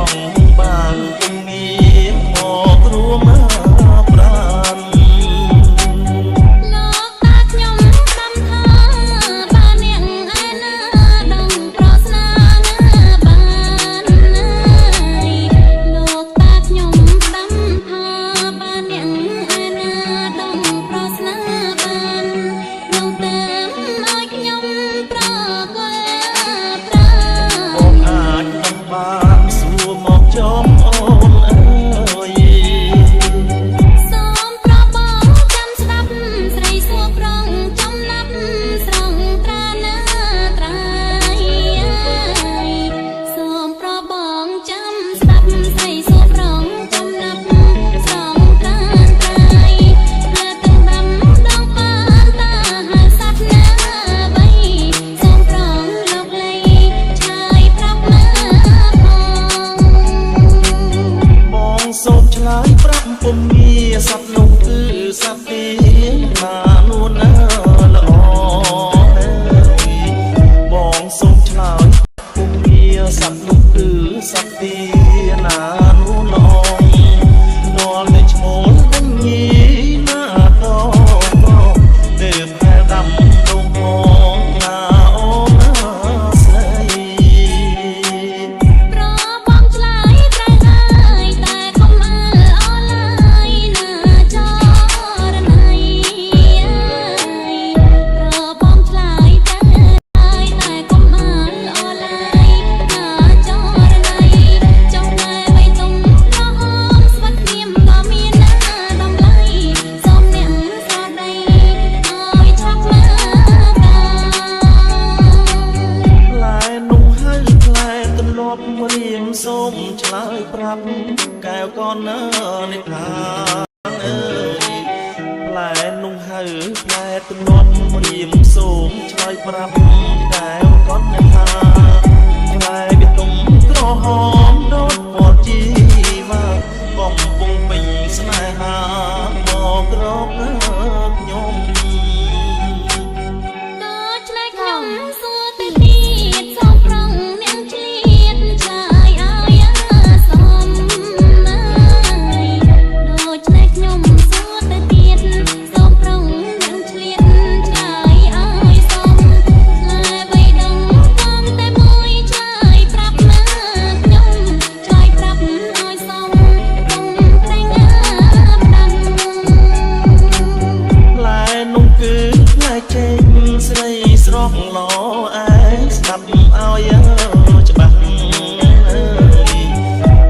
ង់បានពុំងារមករួមប្រានលោកតាខ្ញុំដាំថាបានអ្នកឯណាដងប្រស្នាបានលោកតាខ្ញុំដាំថាបានអ្នកឯណាដងប្រស្នាបាននោះតែឲ្យខ្ញុំប្រកល់ប្រាបងអាចនឹងបានសួរមកចំអូនអើយសូមប្របងចាំស្ដាប់ស្រីសួរប្រងចំណាប់ស្រងត្រាណាត្រៃសូមប្របងចាំស្ដាប់ស្រីសួរប្រងចំណាប់ស្រងត្រាត្រៃលើទាំងដាំដងបានតាហៅសត្វណាបីសូមប្រងលោកលីឆាយប្រាប់មកបងសូមឆ្លើយប្រាប់ពុំងារសត្វនោះគឺសត្វទីណានួនល្អបងសូមឆ្លើយពុំងារសត្វនោះគឺសត្វទីណានួនល្អនាំតែឈ្មោះវិញញីណាតទៅផែដាំដងផងណាអូនស្រីប្របងឆ្លើយត្រូវហើយតែកុំអើអឡើយណាចរណៃប្របងឆ្លើយត្រូវហើយតែកុំអើអឡើយណាចរណៃចង់តែបៃតុងក្រហមស្វាត់ព្រាមក៏មានណាតម្លៃសូមអ្នកស្រដីឲ្យឆាប់មកផ្លែនោះហើយផ្លែទន្លាប់រៀមសូមឆ្លើយប្រាប់កែវកននេះថាអើយផ្លែនោះហើយផ្លែទន្លាប់រៀមសូមឆ្លើយប្រាប់កែវកននេះថាផ្លែវាទុំក្រហមដូចពណ៌ជីវ៉ាកំពុងពេញស្នេហាមកក្រកខ្ញុំដូច្នេះខ្ញុំសួរទៅទៀតសូមប្រងនាងឆ្លៀតឆ្លើយឲ្យសមដូច្នេះខ្ញុំសួរទៅទៀតសូមប្រងនាងឆ្លៀតឆ្លើយឲ្យសមឆ្លើយបីដងកំតែមួយឆ្លើយប្រាប់មកខ្ញុំឆ្លើយប្រាប់ឲ្យសមខ្ញុំតែងផ្ដាំផ្លែនោះគឺផ្លែចេញស្រីស្រស់ល្អឯងស្ដាប់ឲ្យច្បាស់អើយ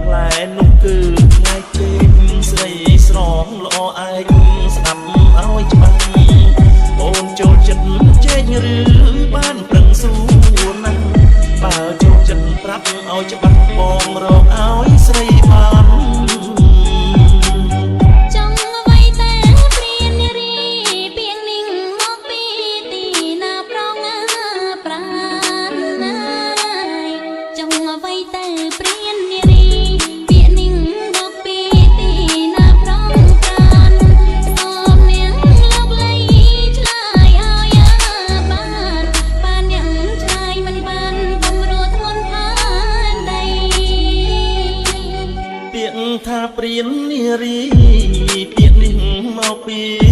ផ្លែនោះគឺផ្លែចេញស្រីស្រស់ល្អឯងស្ដាប់ឲ្យច្បាស់អូនចូលចិត្តចេញឬបានប្រឹងសួរណាស់បើចូលចិត្តប្រាប់ឲ្យច្បាស់បងរកឲ្យស្រីបានចង់អ្វីតែព្រាននារីពីងninhមកពីទីណាប្រងប្រានណាយចង់អ្វីតែព្រាននារីពីងninhមកពីទីណាប្រងប្រានសូមនាងលោកលីឆ្លើយឲ្យបានអ្នកឆ្លើយមិនបានបំរួធ្ងន់ផានដីពាក្យថាព្រាននារីពាក្យនេះមកពី